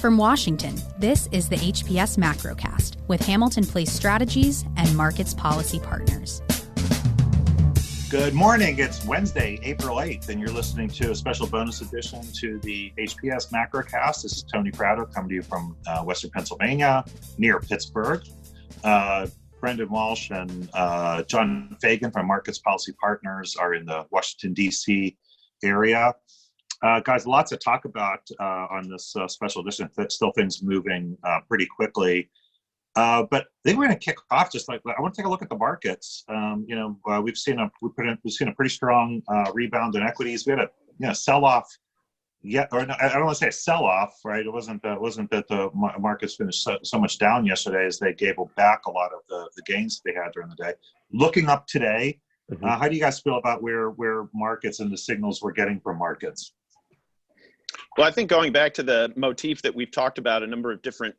From Washington, this is the HPS Macrocast with Hamilton Place Strategies and Markets Policy Partners. Good morning. It's Wednesday, April 8th, and you're listening to a special bonus edition to the HPS Macrocast. This is Tony Prado coming to you from Western Pennsylvania, near Pittsburgh. Brendan Walsh and John Fagan from Markets Policy Partners are in the Washington, D.C. area. Guys, lots to talk about on this special edition. Still things moving pretty quickly. But I think we're going to kick off just like I want to take a look at the markets. We've seen a pretty strong rebound in equities. We had a sell-off. I don't want to say a sell-off, right? It wasn't that the markets finished so much down yesterday as they gave back a lot of the gains they had during the day. Looking up today, how do you guys feel about where markets and the signals we're getting from markets? Well, I think going back to the motif that we've talked about a number of different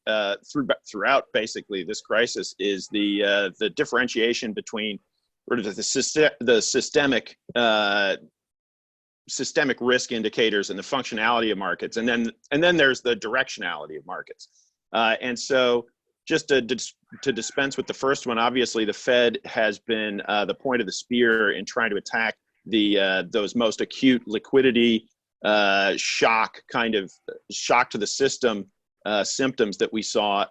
throughout basically this crisis is the differentiation between sort of the systemic risk indicators and the functionality of markets, and then there's the directionality of markets. And so, just to dispense with the first one, obviously the Fed has been the point of the spear in trying to attack those most acute liquidity shock to the system symptoms that we saw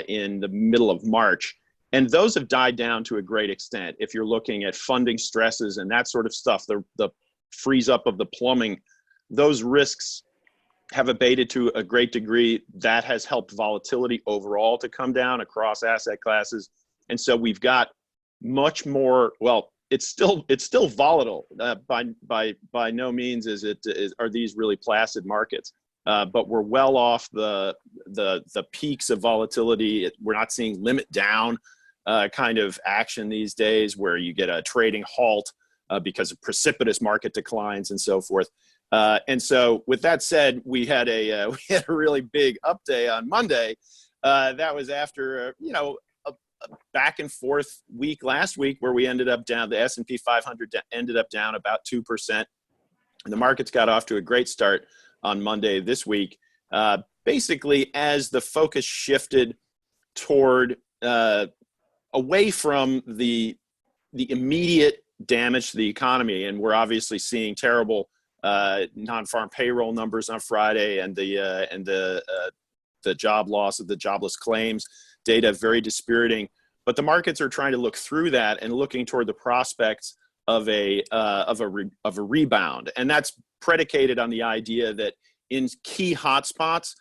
in the middle of March. And those have died down to a great extent. If you're looking at funding stresses and that sort of stuff, the freeze up of the plumbing, those risks have abated to a great degree. That has helped volatility overall to come down across asset classes. And so we've got much more, well, it's still volatile. By no means are these really placid markets, but we're well off the peaks of volatility. We're not seeing limit down kind of action these days, where you get a trading halt because of precipitous market declines and so forth. And so, with that said, we had a really big up day on Monday. That was after a back and forth week last week, where we ended up down. The S&P 500 ended up down about 2%. And the markets got off to a great start on Monday this week, basically as the focus shifted toward away from the immediate damage to the economy. And we're obviously seeing terrible non-farm payroll numbers on Friday, and the job loss of the jobless claims data, very dispiriting. But the markets are trying to look through that and looking toward the prospects of a rebound, and that's predicated on the idea that in key hotspots,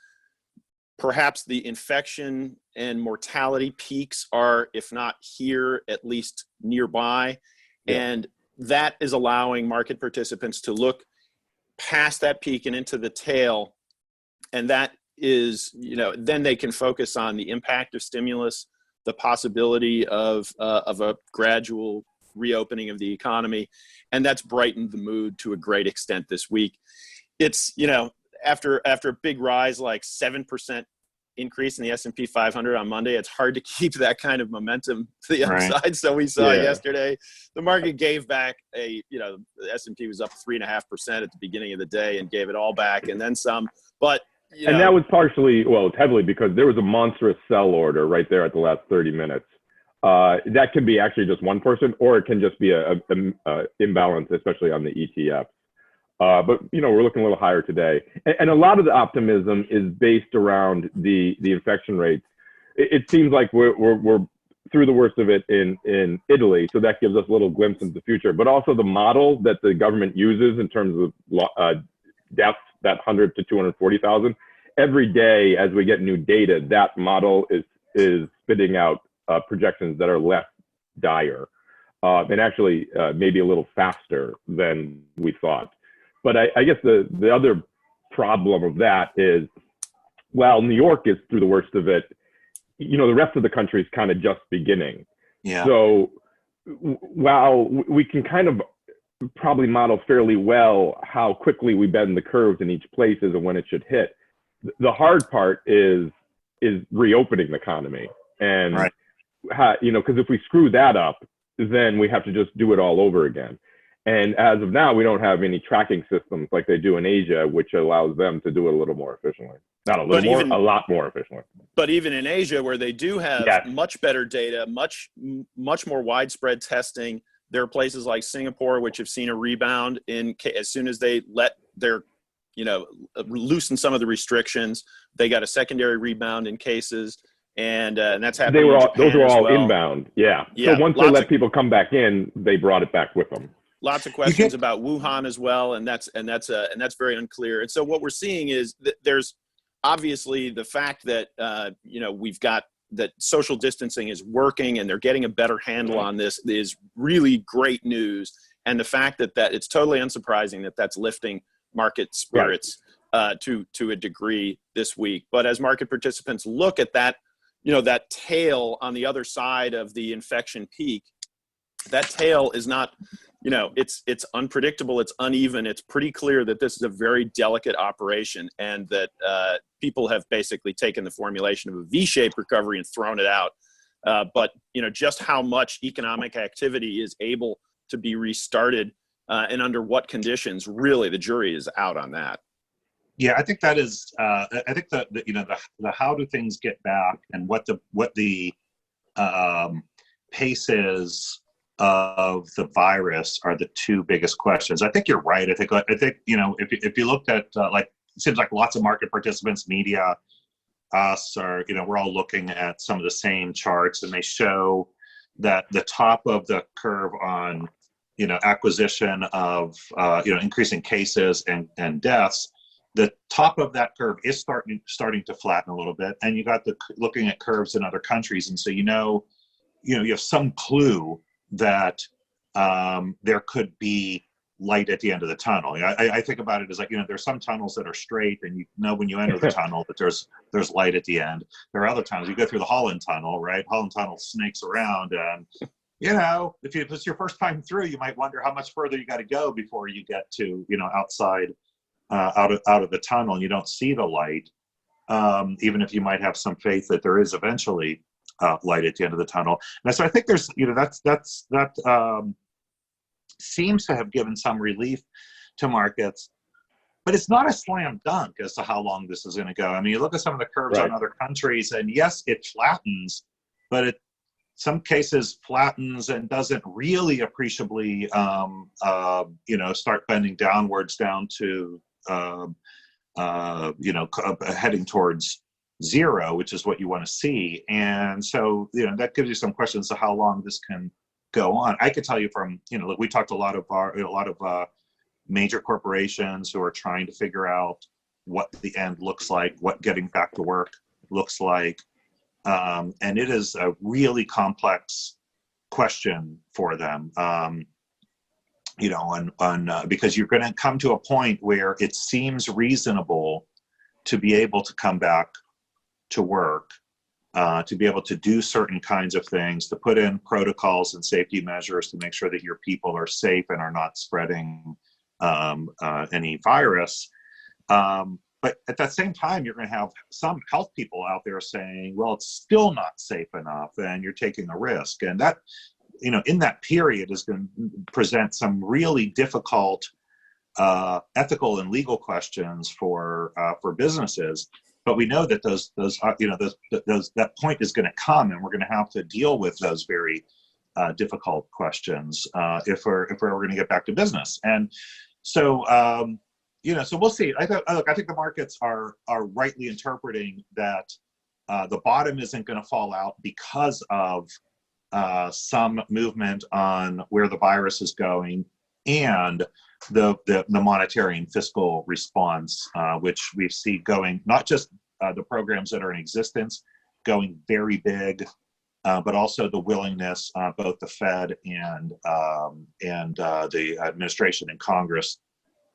perhaps the infection and mortality peaks are, if not here, at least nearby, and that is allowing market participants to look past that peak and into the tail, and that is, then they can focus on the impact of stimulus, the possibility of a gradual reopening of the economy, and that's brightened the mood to a great extent this week. It's, after a big rise, like 7% increase in the S&P 500 on Monday, it's hard to keep that kind of momentum to the upside. Right. So we saw yesterday, the market gave back the S&P was up 3.5% at the beginning of the day and gave it all back and then some, but and that was partially, it's heavily because there was a monstrous sell order right there at the last 30 minutes. That could be actually just one person, or it can just be a imbalance, especially on the ETF. But we're looking a little higher today, and a lot of the optimism is based around the infection rates. It seems like we're through the worst of it in Italy, so that gives us a little glimpse into the future. But also the model that the government uses in terms of deaths, that 100 to 240,000. Every day as we get new data, that model is spitting out projections that are less dire, and actually maybe a little faster than we thought. But I guess the other problem of that is, while New York is through the worst of it, the rest of the country is kind of just beginning. Yeah. So while we can kind of probably model fairly well how quickly we bend the curves in each place and when it should hit, the hard part is reopening the economy. And, because if we screw that up, then we have to just do it all over again. And as of now, we don't have any tracking systems like they do in Asia, which allows them to do it a little more efficiently. Not a little more, a lot more efficiently. But even in Asia, where they do have much better data, much more widespread testing, there are places like Singapore which have seen a rebound as soon as they let their, loosen some of the restrictions. They got a secondary rebound in cases, and that's happening in Japan those were all as well. Inbound, yeah. So once they let people come back in, they brought it back with them. Lots of questions about Wuhan as well, and that's very unclear. And so what we're seeing is that there's obviously the fact that we've got that social distancing is working and they're getting a better handle on this is really great news. And the fact that it's totally unsurprising that that's lifting market spirits to a degree this week. But as market participants look at that, that tail on the other side of the infection peak, that tail is not, it's unpredictable, it's uneven. It's pretty clear that this is a very delicate operation, and that people have basically taken the formulation of a V-shaped recovery and thrown it out. But just how much economic activity is able to be restarted and under what conditions, really, the jury is out on that. Yeah, I think that is. I think the how do things get back and what the pace is of the virus are the two biggest questions. I think you're right. I think if you looked at it seems like lots of market participants, media, us, are we're all looking at some of the same charts, and they show that the top of the curve on acquisition of increasing cases and deaths, the top of that curve is starting to flatten a little bit, and you got looking at curves in other countries, and so you have some clue that there could be light at the end of the tunnel. I think about it as there's some tunnels that are straight, and when you enter the tunnel that there's light at the end. There are other tunnels. You go through the Holland Tunnel, right? Holland Tunnel snakes around, and if it's your first time through, you might wonder how much further you got to go before you get to outside out of the tunnel, and you don't see the light, even if you might have some faith that there is eventually light at the end of the tunnel. And so I think there's, that seems to have given some relief to markets, but it's not a slam dunk as to how long this is going to go. I mean, you look at some of the curves on other countries, and yes, it flattens, but some cases flattens and doesn't really appreciably, start bending downwards down to, heading towards zero, which is what you want to see. And so, that gives you some questions of how long this can go on. I could tell you from, we talked to a lot of major corporations who are trying to figure out what the end looks like, what getting back to work looks like. And it is a really complex question for them, because you're going to come to a point where it seems reasonable to be able to come back to work, to be able to do certain kinds of things, to put in protocols and safety measures to make sure that your people are safe and are not spreading any virus. But at that same time, you're going to have some health people out there saying, well, it's still not safe enough and you're taking a risk. And that, in that period is going to present some really difficult ethical and legal questions for businesses. But we know that that point is going to come, and we're going to have to deal with those very difficult questions if we're going to get back to business. And so, so we'll see. I think the markets are rightly interpreting that the bottom isn't going to fall out because of some movement on where the virus is going, and the monetary and fiscal response, which we see going, not just the programs that are in existence going very big, but also the willingness, both the Fed and the administration and Congress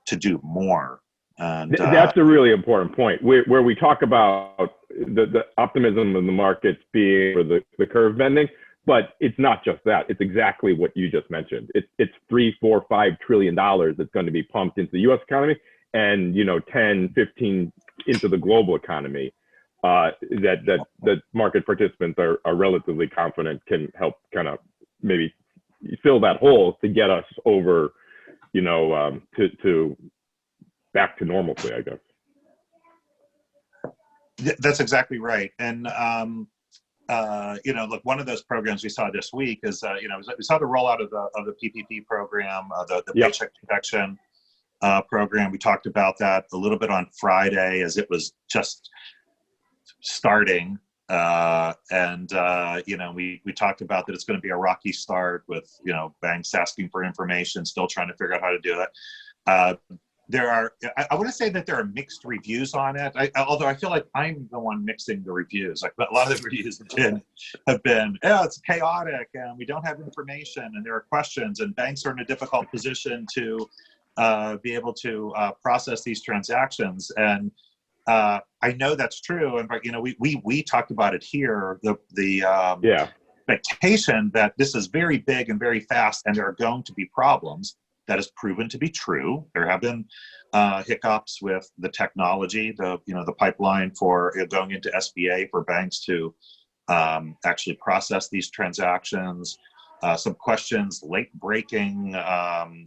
to do more. And that's a really important point where we talk about the optimism of the markets being for the curve bending. But it's not just that. It's exactly what you just mentioned. It's $3, $4, $5 trillion that's going to be pumped into the U.S. economy, and 10, 15 into the global economy. That market participants are relatively confident can help kind of maybe fill that hole to get us over to back to normalcy, I guess. That's exactly right. And, look, one of those programs we saw this week is, we saw the rollout of the PPP program, the Paycheck Protection program. We talked about that a little bit on Friday as it was just starting. We talked about that it's going to be a rocky start with, banks asking for information, still trying to figure out how to do that. I want to say that there are mixed reviews on it. Although I feel like I'm the one mixing the reviews. Like a lot of the reviews have been, it's chaotic and we don't have information and there are questions and banks are in a difficult position to be able to process these transactions. And I know that's true. And we talked about it here. The expectation that this is very big and very fast, and there are going to be problems. That has proven to be true. There have been hiccups with the technology, the pipeline for going into SBA for banks to actually process these transactions. Some questions, late breaking,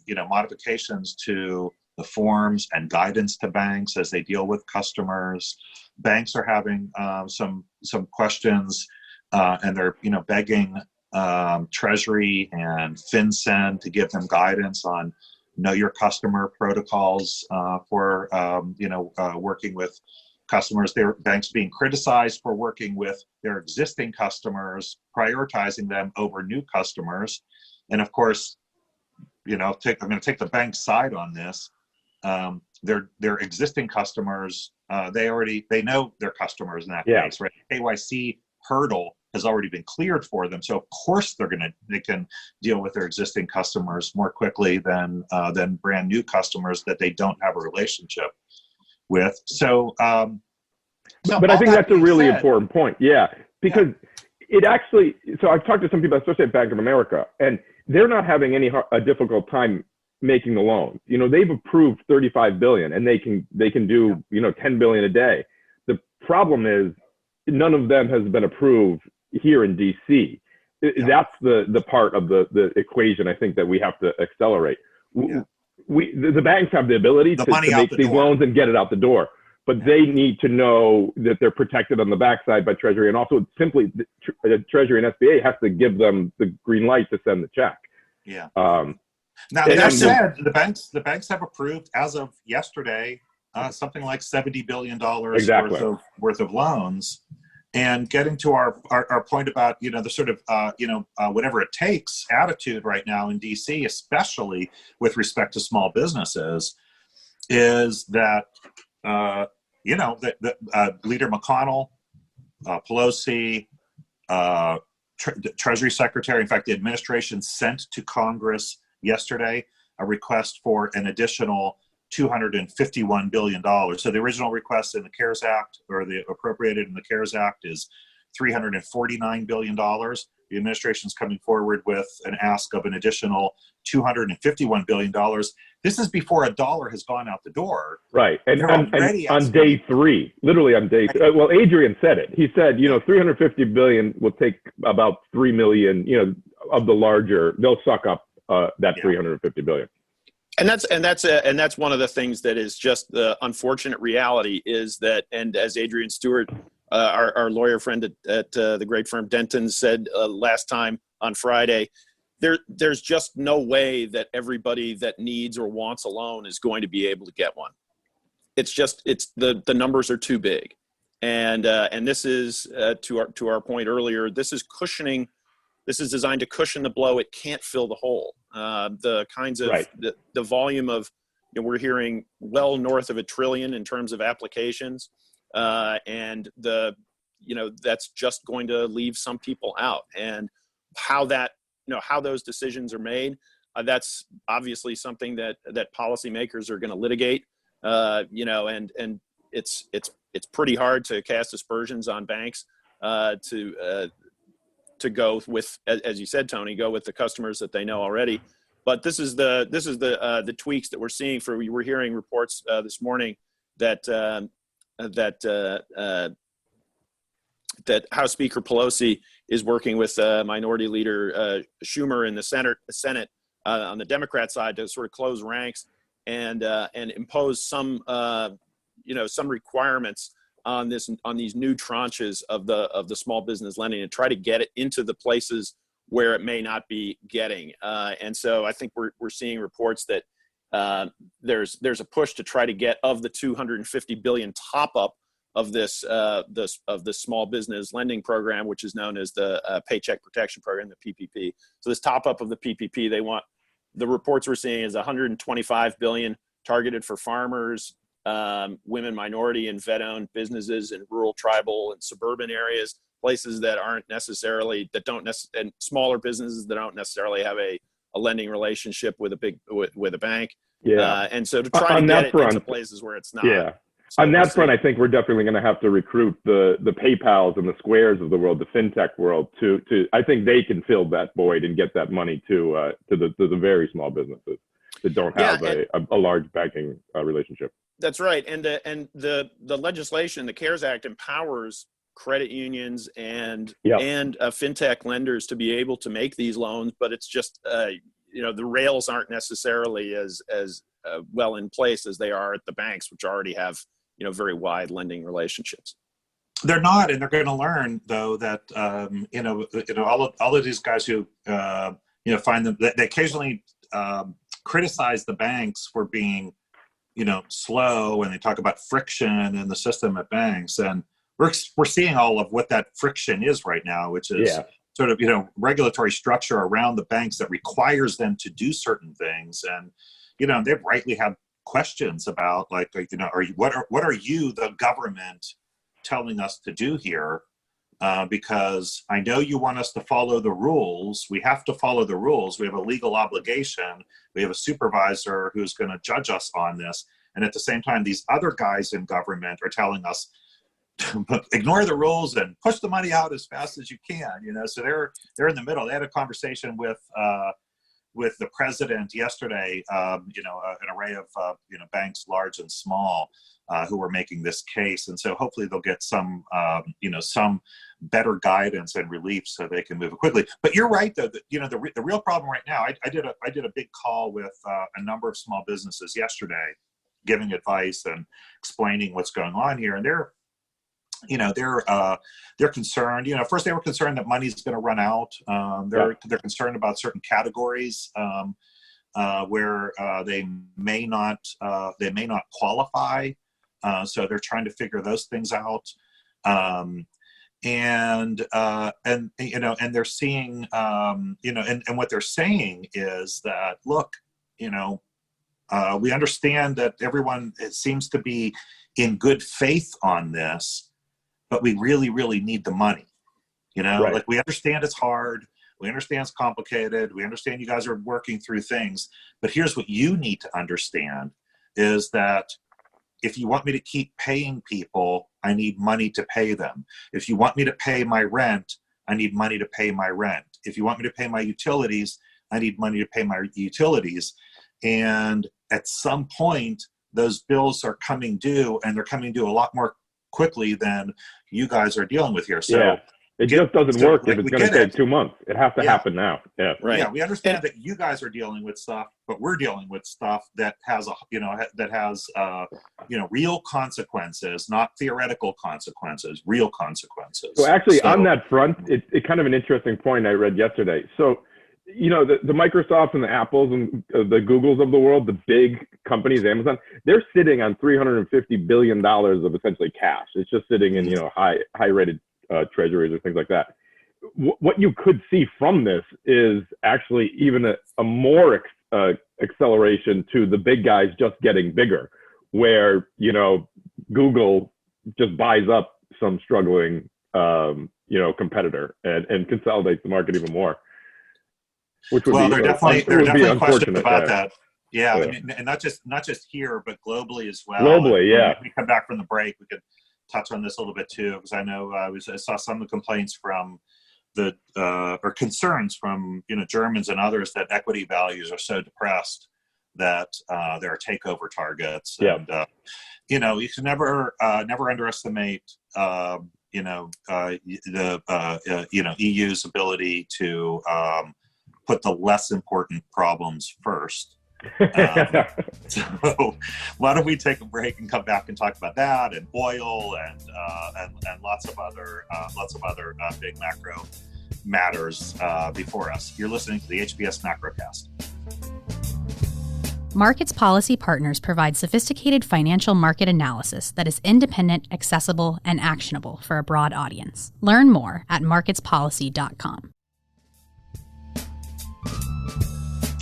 modifications to the forms and guidance to banks as they deal with customers. Banks are having some questions, and they're begging Treasury and FinCEN to give them guidance on know your customer protocols for working with customers. Their banks being criticized for working with their existing customers, prioritizing them over new customers. And of course, I'm going to take the bank's side on this. Their existing customers, they know their customers in that case, right? KYC hurdle has already been cleared for them, so of course they can deal with their existing customers more quickly than brand new customers that they don't have a relationship with. So, but I think that's a really important point, because it actually. So I've talked to some people, especially at Bank of America, and they're not having a difficult time making the loans. They've approved $35 billion, and they can do $10 billion a day. The problem is none of them has been approved here in DC. That's the part of the equation I think that we have to accelerate. The banks have the ability to make these loans and get it out the door, but they need to know that they're protected on the backside by Treasury, and also simply the Treasury and SBA has to give them the green light to send the check. Now that said, the banks have approved as of yesterday something like $70 billion worth of loans. And getting to our point about, the sort of, whatever it takes attitude right now in DC, especially with respect to small businesses, is that, Leader McConnell, Pelosi, Treasury Secretary, in fact, the administration sent to Congress yesterday a request for an additional $251 billion. So the original request in the CARES Act, or the appropriated in the CARES Act, is $349 billion. The administration's coming forward with an ask of an additional $251 billion. This is before a dollar has gone out the door. Right. And on day three, literally on day three, well, Adrian said it. He said, $350 billion will take about 3 million, of the larger, they'll suck up that $350 billion. And that's one of the things that is just the unfortunate reality is that, and as Adrian Stewart, our lawyer friend at the great firm Denton said last time on Friday, there's just no way that everybody that needs or wants a loan is going to be able to get one. It's the numbers are too big, and this is to our point earlier. This is cushioning. This is designed to cushion the blow. It can't fill the hole. The kinds of the volume of, we're hearing well north of $1 trillion in terms of applications, and that's just going to leave some people out. And how those decisions are made, that's obviously something that policymakers are going to litigate. And it's pretty hard to cast aspersions on banks to go with, as you said, Tony, go with the customers that they know already. But this is the tweaks that we're seeing. We're hearing reports this morning that House Speaker Pelosi is working with Minority Leader Schumer in the Senate on the Democrat side to sort of close ranks and impose some some requirements on these new tranches of the small business lending and try to get it into the places where it may not be getting. And so I think we're seeing reports that there's a push to try to get of the $250 billion top up of this small business lending program, which is known as the Paycheck Protection Program, the PPP. So this top up of the PPP, the reports we're seeing is $125 billion targeted for farmers, women, minority, and vet-owned businesses in rural, tribal, and suburban areas, places that and smaller businesses that don't necessarily have a lending relationship with a bank. Yeah. And so to try to get it into places where it's not. Yeah. So on that front, I think we're definitely going to have to recruit the PayPals and the Squares of the world, the fintech world, to I think they can fill that void and get that money to the very small businesses that don't have a large banking relationship. That's right. And the legislation, the CARES Act, empowers credit unions and fintech lenders to be able to make these loans, but it's just the rails aren't necessarily as well in place as they are at the banks, which already have very wide lending relationships. They're not, and they're going to learn though that all of these guys who find them, they occasionally criticize the banks for being slow, and they talk about friction in the system at banks, and we're seeing all of what that friction is right now, which is sort of regulatory structure around the banks that requires them to do certain things, and they've rightly had questions about what are you, the government, telling us to do here? Because I know you want us to follow the rules. We have to follow the rules. We have a legal obligation. We have a supervisor who's going to judge us on this. And at the same time, these other guys in government are telling us, ignore the rules and push the money out as fast as you can. So they're in the middle. They had a conversation with the president yesterday. An array of banks, large and small, who were making this case, and so hopefully they'll get some better guidance and relief so they can move it quickly. But you're right, though. The real problem right now. I did a big call with a number of small businesses yesterday, giving advice and explaining what's going on here, and they're concerned. First they were concerned that money's going to run out. They're concerned about certain categories where they may not qualify. So they're trying to figure those things out. And they're seeing, and what they're saying is that, look, we understand that everyone seems to be in good faith on this, but we really, really need the money. Right. We understand it's hard. We understand it's complicated. We understand you guys are working through things, but here's what you need to understand is that if you want me to keep paying people, I need money to pay them. If you want me to pay my rent, I need money to pay my rent. If you want me to pay my utilities, I need money to pay my utilities. And at some point, those bills are coming due, and they're coming due a lot more quickly than you guys are dealing with here. So it just doesn't work if it's going to take 2 months. It has to happen now. Yeah, right. Yeah, we understand that you guys are dealing with stuff, but we're dealing with stuff that has real consequences, not theoretical consequences, real consequences. So actually, on that front, it's kind of an interesting point I read yesterday. So, the Microsofts and the Apples and the Googles of the world, the big companies, Amazon, they're sitting on $350 billion of essentially cash. It's just sitting in, high-rated treasuries or things like that. What you could see from this is actually even a more acceleration to the big guys just getting bigger, where, Google just buys up some struggling, competitor and consolidates the market even more. Which would there are definitely questions about that. Yeah, Yeah. I mean, and not just here, but globally as well. Globally, yeah. When we come back from the break, we could touch on this a little bit too, because I know I saw some of the complaints from or concerns from Germans and others that equity values are so depressed that there are takeover targets. Yeah. And you can never underestimate EU's ability to put the less important problems first. So why don't we take a break and come back and talk about that and oil and lots of other big macro matters before us. You're listening to the HPS Macrocast. Markets Policy Partners provide sophisticated financial market analysis that is independent, accessible, and actionable for a broad audience. Learn more at marketspolicy.com.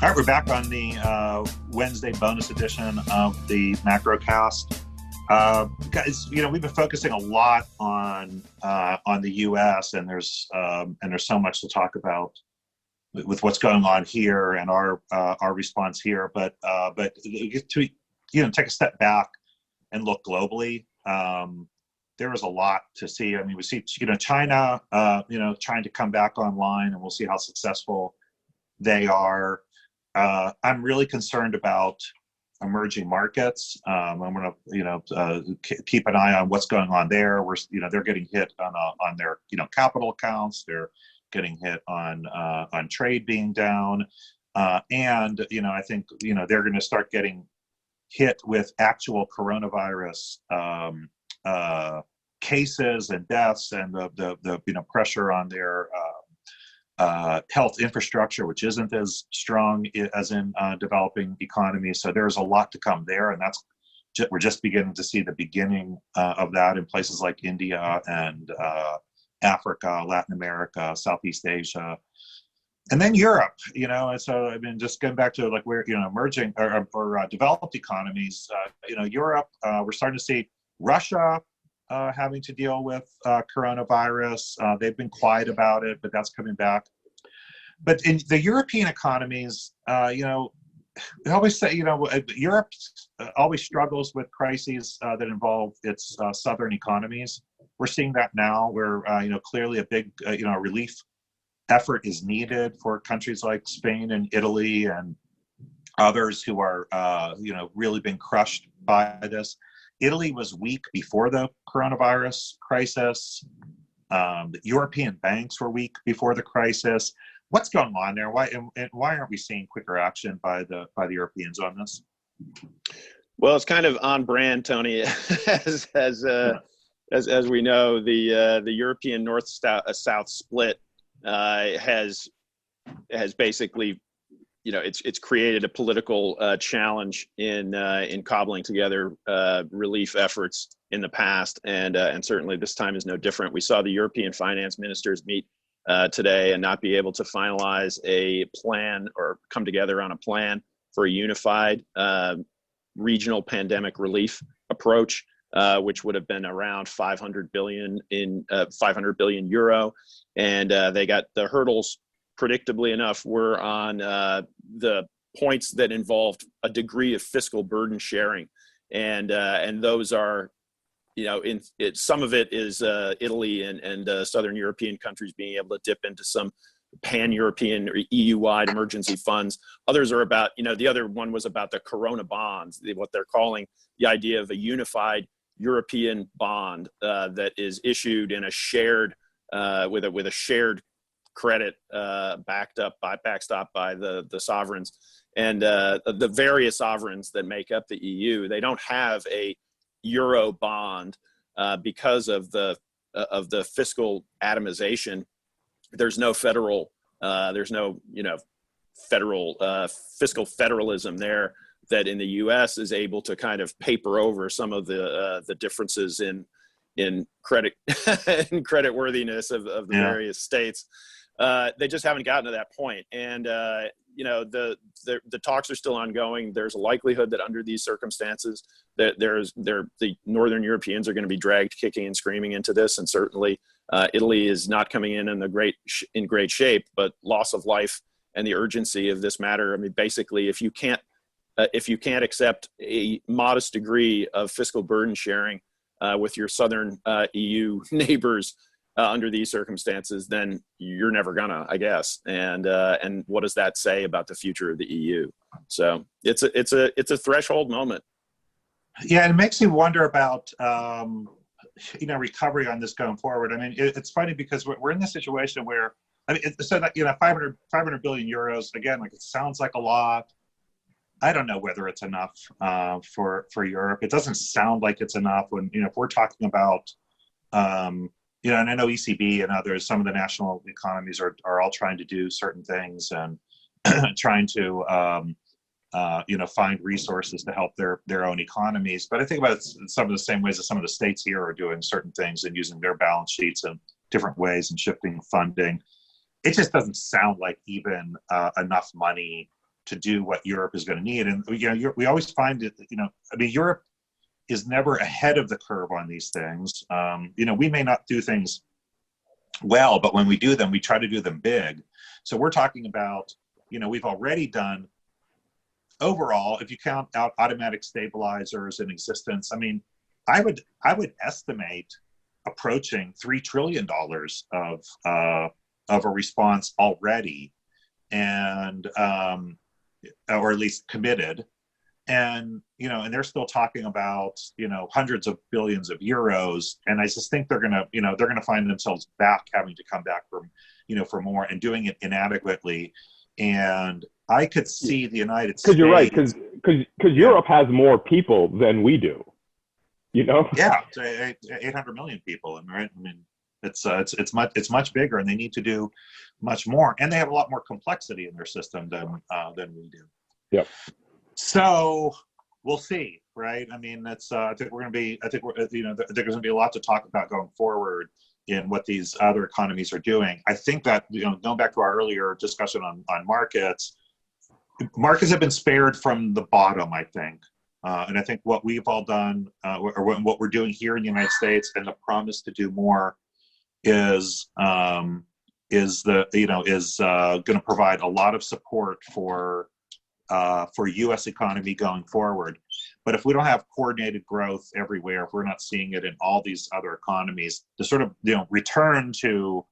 All right, we're back on the Wednesday bonus edition of the Macrocast. Guys, we've been focusing a lot on the U.S. and there's so much to talk about with what's going on here and our response here. But to take a step back and look globally, there is a lot to see. I mean, we see China trying to come back online, and we'll see how successful they are. I'm really concerned about emerging markets. I'm going to, keep an eye on what's going on there. They're getting hit on their, capital accounts. They're getting hit on trade being down, and I think they're going to start getting hit with actual coronavirus cases and deaths, and the pressure on their health infrastructure, which isn't as strong as in developing economies. So there's a lot to come there, and we're just beginning to see the beginning of that in places like India and Africa, Latin America, Southeast Asia, and then Europe. And so just going back to where emerging or developed economies. Europe, we're starting to see Russia having to deal with coronavirus. They've been quiet about it, but that's coming back. But in the European economies, I always say, Europe always struggles with crises that involve its southern economies. We're seeing that now, where clearly a big relief effort is needed for countries like Spain and Italy and others who are really been crushed by this. Italy was weak before the coronavirus crisis. The European banks were weak before the crisis. What's going on there? Why aren't we seeing quicker action by the Europeans on this? Well, it's kind of on brand, Tony, as we know, the European north-south split has basically, it's created a political challenge in cobbling together relief efforts in the past, and certainly this time is no different. We saw the European finance ministers meet today and not be able to finalize a plan or come together on a plan for a unified regional pandemic relief approach, which would have been around 500 billion euro, and they got the hurdles. Predictably enough, were on the points that involved a degree of fiscal burden sharing, and those are, some of it is Italy and Southern European countries being able to dip into some pan-European or EU-wide emergency funds. Others are about, the other one was about the Corona bonds, what they're calling the idea of a unified European bond that is issued in a shared with a shared credit backstopped by the sovereigns, and the various sovereigns that make up the EU. They don't have a euro bond because of the fiscal atomization. There's no federal fiscal federalism there that in the U.S. is able to kind of paper over some of the differences in credit and credit worthiness of the various states. They just haven't gotten to that point. And, the talks are still ongoing. There's a likelihood that under these circumstances that the Northern Europeans are going to be dragged kicking and screaming into this. And certainly Italy is not coming in great shape, but loss of life and the urgency of this matter. I mean, basically, if you can't accept a modest degree of fiscal burden sharing with your southern EU neighbors under these circumstances, then you're never gonna, I guess. And what does that say about the future of the EU? So it's a threshold moment. Yeah, it makes me wonder about recovery on this going forward. I mean, it's funny because we're in this situation where I mean, so that 500 billion euros again. Like, it sounds like a lot. I don't know whether it's enough for Europe. It doesn't sound like it's enough when if we're talking about and I know ECB and others, some of the national economies are all trying to do certain things and trying to find resources to help their own economies. But I think about it some of the same ways that some of the states here are doing certain things and using their balance sheets in different ways and shifting funding. It just doesn't sound like even enough money to do what Europe is going to need. And we always find it. Europe is never ahead of the curve on these things. We may not do things well, but when we do them, we try to do them big. So we're talking about, we've already done overall, if you count out automatic stabilizers in existence, I mean, I would estimate approaching $3 trillion of a response already, and or at least committed. And and they're still talking about hundreds of billions of euros, and I just think they're gonna find themselves having to come back for more and doing it inadequately. And I could see the United States. Because you're right, because Europe has more people than we do. Yeah, 800 million people, right? I mean, it's much bigger, and they need to do much more, and they have a lot more complexity in their system than we do. Yep. So we'll see, right? I mean, I think there's going to be a lot to talk about going forward in what these other economies are doing. I think that going back to our earlier discussion on markets have been spared from the bottom, I think. And I think what we've all done, or what we're doing here in the United States, and the promise to do more, is going to provide a lot of support for U.S. economy going forward. But if we don't have coordinated growth everywhere, if we're not seeing it in all these other economies, the sort of return to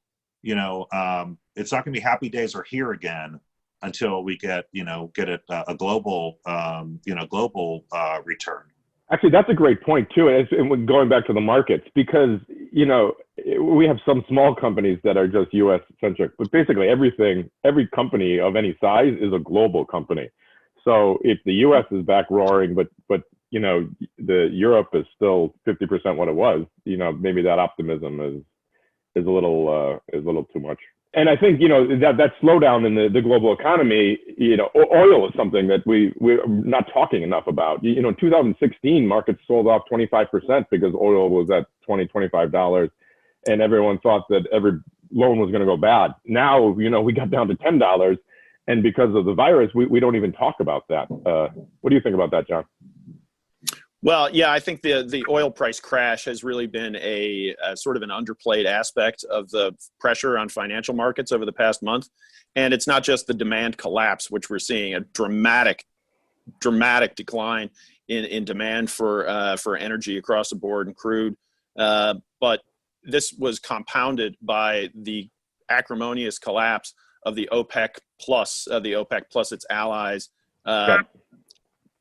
it's not going to be happy days are here again until we get a global return. Actually, that's a great point too. And going back to the markets, because we have some small companies that are just U.S. centric, but basically every company of any size is a global company. So if the U.S. is back roaring, but the Europe is still 50% what it was, maybe that optimism is a little too much. And I think that slowdown in the global economy, oil is something that we're not talking enough about. In 2016, markets sold off 25% because oil was at $20-$25, and everyone thought that every loan was going to go bad. Now we got down to $10. And because of the virus, we don't even talk about that. What do you think about that, John? Well, yeah, I think the oil price crash has really been a sort of an underplayed aspect of the pressure on financial markets over the past month. And it's not just the demand collapse, which we're seeing a dramatic decline in demand for energy across the board and crude. But this was compounded by the acrimonious collapse of the OPEC plus its allies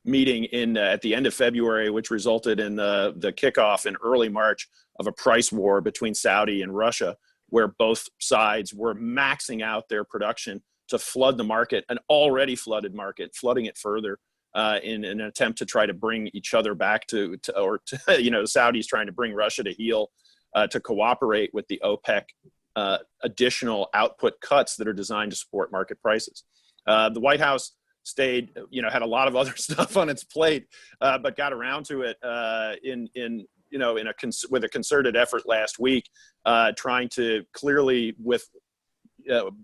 meeting at the end of February, which resulted in the kickoff in early March of a price war between Saudi and Russia, where both sides were maxing out their production to flood the market, an already flooded market, flooding it further in an attempt to try to bring each other back to Saudis trying to bring Russia to heel, to cooperate with the OPEC additional output cuts that are designed to support market prices. The White House stayed, had a lot of other stuff on its plate, but got around to it with a concerted effort last week, trying to clearly, with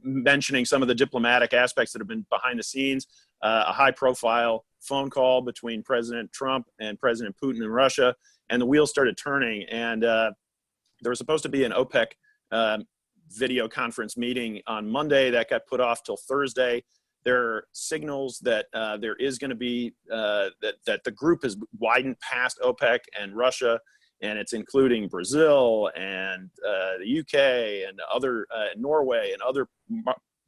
mentioning some of the diplomatic aspects that have been behind the scenes, a high-profile phone call between President Trump and President Putin in Russia, and the wheels started turning. And there was supposed to be an OPEC video conference meeting on Monday that got put off till Thursday. There are signals that there is going to be that the group has widened past OPEC and Russia, and it's including Brazil and the UK and other Norway and other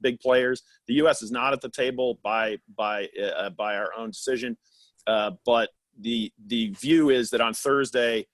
big players. The U.S. is not at the table by our own decision, but the view is that on Thursday,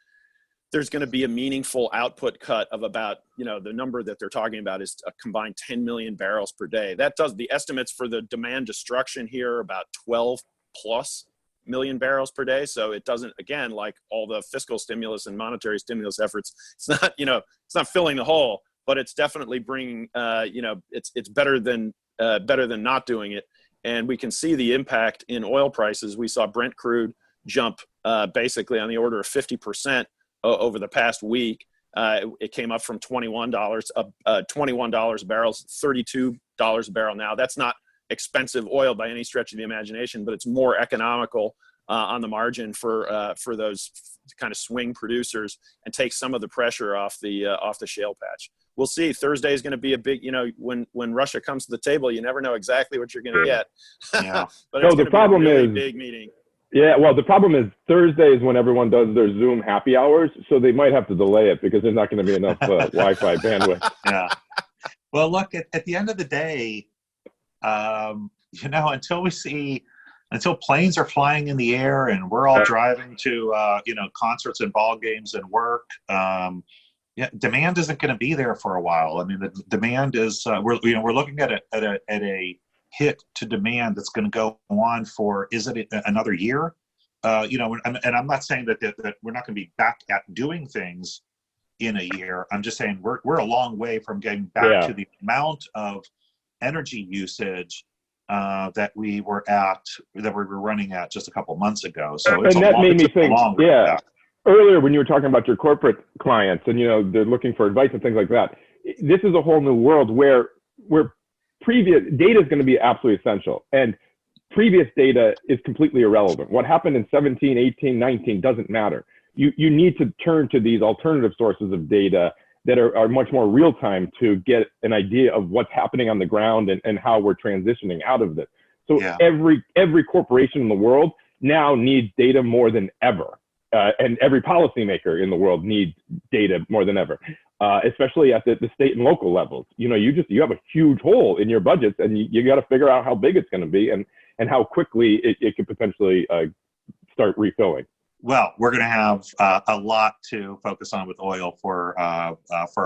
there's going to be a meaningful output cut of about, the number that they're talking about is a combined 10 million barrels per day. The estimates for the demand destruction here are about 12 plus million barrels per day. So it doesn't, again, like all the fiscal stimulus and monetary stimulus efforts, it's not filling the hole, but it's definitely bringing, it's better than not doing it. And we can see the impact in oil prices. We saw Brent crude jump basically on the order of 50% over the past week. It came up from $21 a barrel, $32 a barrel now. That's not expensive oil by any stretch of the imagination, but it's more economical on the margin for those kind of swing producers and takes some of the pressure off the shale patch. We'll see. Thursday is going to be a big, when Russia comes to the table, you never know exactly what you're going to get. Yeah. But it's the problem be a really big meeting. Yeah, well, the problem is Thursday is when everyone does their Zoom happy hours, so they might have to delay it because there's not going to be enough Wi-Fi bandwidth. Yeah. Well, look, at the end of the day, until planes are flying in the air and we're all driving to, concerts and ball games and work, demand isn't going to be there for a while. I mean, the demand is we're looking at a hit to demand that's going to go on for another year? And I'm not saying that we're not going to be back at doing things in a year. I'm just saying we're a long way from getting back to the amount of energy usage that we were running at just a couple months ago. So made me think, earlier when you were talking about your corporate clients and they're looking for advice and things like that. This is a whole new world where previous data is going to be absolutely essential, and previous data is completely irrelevant. What happened in 17, 18, 19 doesn't matter. You need to turn to these alternative sources of data that are much more real time to get an idea of what's happening on the ground and how we're transitioning out of this. So every corporation in the world now needs data more than ever. And every policymaker in the world needs data more than ever, especially at the state and local levels. You have a huge hole in your budgets, and you got to figure out how big it's going to be and how quickly it could potentially start refilling. Well, we're going to have a lot to focus on with oil for a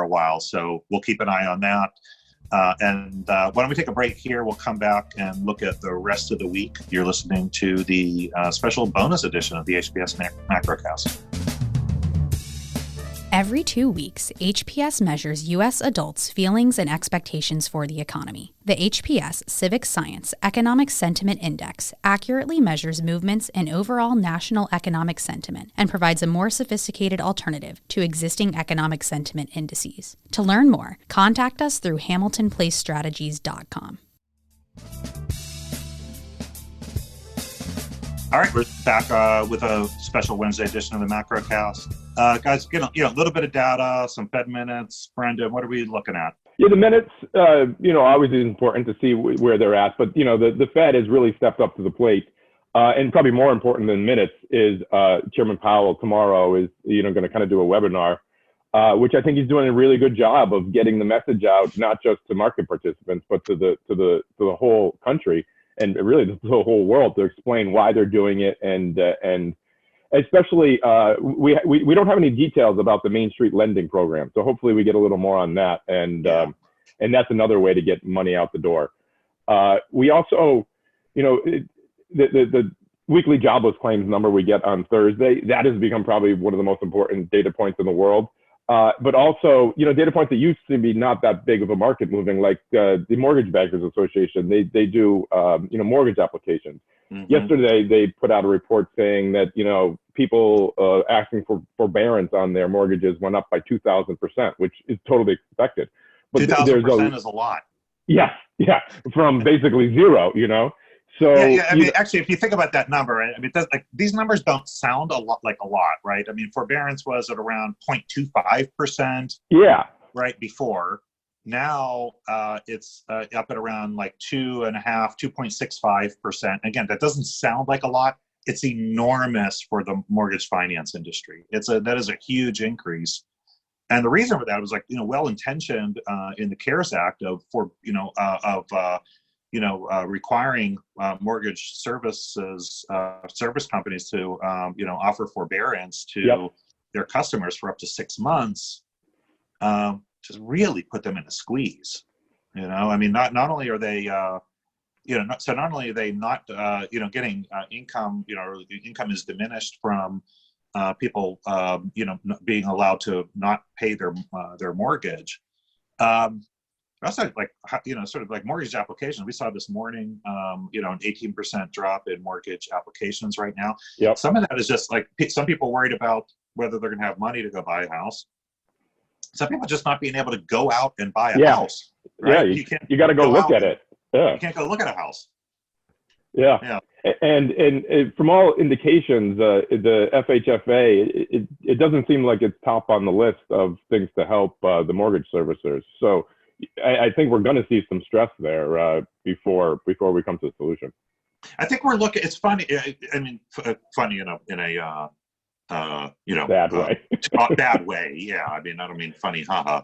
while, so we'll keep an eye on that. And why don't we take a break here? We'll come back and look at the rest of the week. You're listening to the special bonus edition of the HPS Macrocast. Every 2 weeks, HPS measures U.S. adults' feelings and expectations for the economy. The HPS Civic Science Economic Sentiment Index accurately measures movements in overall national economic sentiment and provides a more sophisticated alternative to existing economic sentiment indices. To learn more, contact us through HamiltonPlaceStrategies.com. All right, we're back with a special Wednesday edition of the Macrocast. Guys, a little bit of data, some Fed minutes. Brendan, what are we looking at? Yeah, the minutes, always is important to see where they're at. But, the Fed has really stepped up to the plate. And probably more important than minutes is Chairman Powell tomorrow is, going to kind of do a webinar, which I think he's doing a really good job of getting the message out, not just to market participants, but to the whole country and really the whole world to explain why they're doing it. And especially, we don't have any details about the Main Street lending program. So hopefully we get a little more on that. And that's another way to get money out the door. We also, the weekly jobless claims number we get on Thursday, that has become probably one of the most important data points in the world. But also, data points that used to be not that big of a market moving, like the Mortgage Bankers Association, they do, mortgage applications. Mm-hmm. Yesterday, they put out a report saying that, people asking for forbearance on their mortgages went up by 2,000%, which is totally expected. But 2,000% is a lot. Yeah, from basically zero, So I mean, actually, if you think about that number, these numbers don't sound a lot, right? I mean, forbearance was at around 0.25%. Yeah. Right before. Now it's up at around 2.65%. Again, that doesn't sound like a lot. It's enormous for the mortgage finance industry. That is a huge increase. And the reason for that was well-intentioned in the CARES Act requiring mortgage service companies to offer forbearance to their customers for up to 6 months, just really put them in a squeeze. I mean, not only are they, so not only are they not, getting income, income is diminished from people, being allowed to not pay their mortgage. Also, sort of like mortgage applications. We saw this morning, an 18% drop in mortgage applications right now. Yep. Some of that is just like some people worried about whether they're going to have money to go buy a house. Some people just not being able to go out and buy a house. Right? Yeah, you got to go look at it. Yeah. You can't go look at a house. Yeah. And from all indications, the FHFA, it doesn't seem like it's top on the list of things to help the mortgage servicers. So I think we're going to see some stress there before we come to a solution. I think we're looking. It's funny. I mean, funny in a bad way. Bad way. Yeah. I mean, I don't mean funny, haha.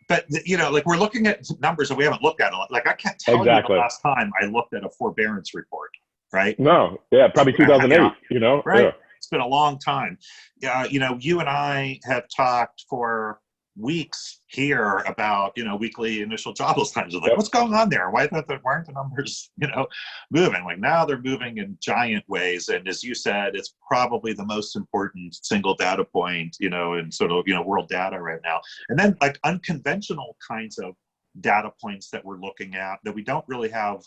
But like we're looking at numbers that we haven't looked at. Like I can't tell you the last time I looked at a forbearance report. Right. No. Yeah. Probably 2008. Right. Yeah. It's been a long time. Yeah. You and I have talked for weeks here about weekly initial jobless claims. Like, what's going on there? Why aren't the numbers moving? Like now they're moving in giant ways, and as you said, it's probably the most important single data point in sort of world data right now. And then like unconventional kinds of data points that we're looking at that we don't really have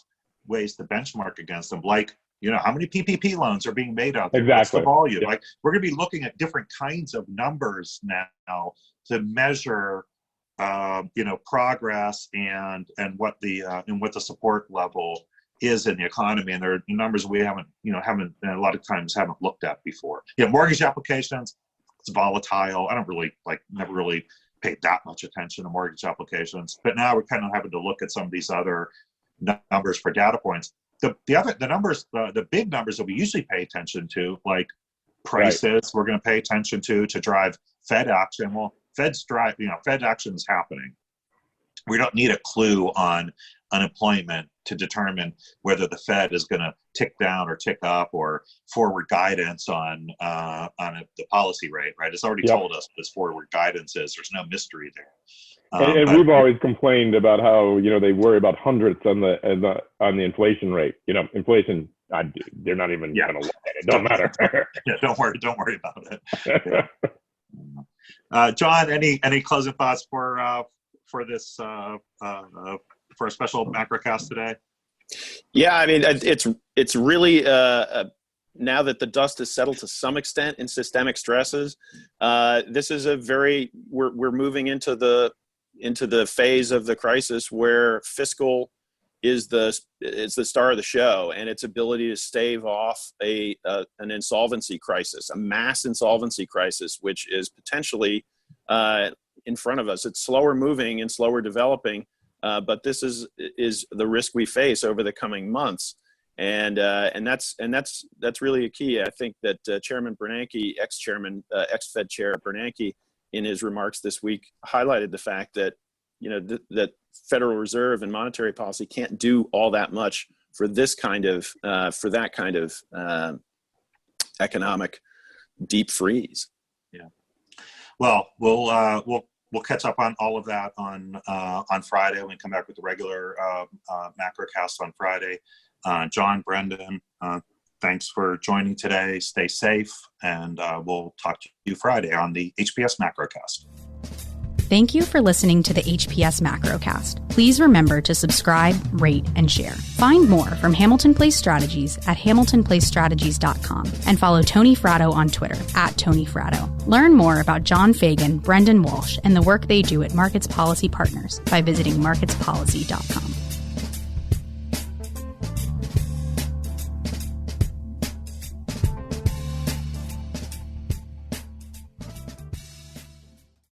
ways to benchmark against them, like how many PPP loans are being made out there? Exactly. What's the volume? Yeah. Like we're going to be looking at different kinds of numbers now to measure, progress and what the support level is in the economy. And there are numbers we haven't a lot of times haven't looked at before. Mortgage applications, it's volatile. I don't really never really paid that much attention to mortgage applications, but now we're kind of having to look at some of these other numbers for data points. The numbers, the big numbers that we usually pay attention to, like prices, we're going to pay attention to drive Fed action. Well, Fed action is happening. We don't need a clue on unemployment to determine whether the Fed is going to tick down or tick up, or forward guidance on the policy rate. Right? It's already told us what this forward guidance is. There's no mystery there. And we've always complained about how they worry about hundredths on the inflation rate. Inflation, they're not even going to look at it. Don't matter. Don't worry about it. John, any closing thoughts for this for a special Macrocast today? Yeah, I mean it's really now that the dust has settled to some extent in systemic stresses, this is we're moving into the phase of the crisis where fiscal is the star of the show, and its ability to stave off an insolvency crisis, a mass insolvency crisis, which is potentially in front of us. It's slower moving and slower developing, but this is the risk we face over the coming months, and that's really a key. I think that Chairman Bernanke, ex-Fed Chair Bernanke, in his remarks this week highlighted the fact that that Federal Reserve and monetary policy can't do all that much for that kind of economic deep freeze. Yeah. Well, we'll catch up on all of that on Friday when we come back with the regular Macrocast on Friday. John, Brendan, thanks for joining today. Stay safe, and we'll talk to you Friday on the HPS Macrocast. Thank you for listening to the HPS Macrocast. Please remember to subscribe, rate, and share. Find more from Hamilton Place Strategies at hamiltonplacestrategies.com and follow Tony Fratto on Twitter @TonyFratto. Learn more about John Fagan, Brendan Walsh, and the work they do at Markets Policy Partners by visiting marketspolicy.com.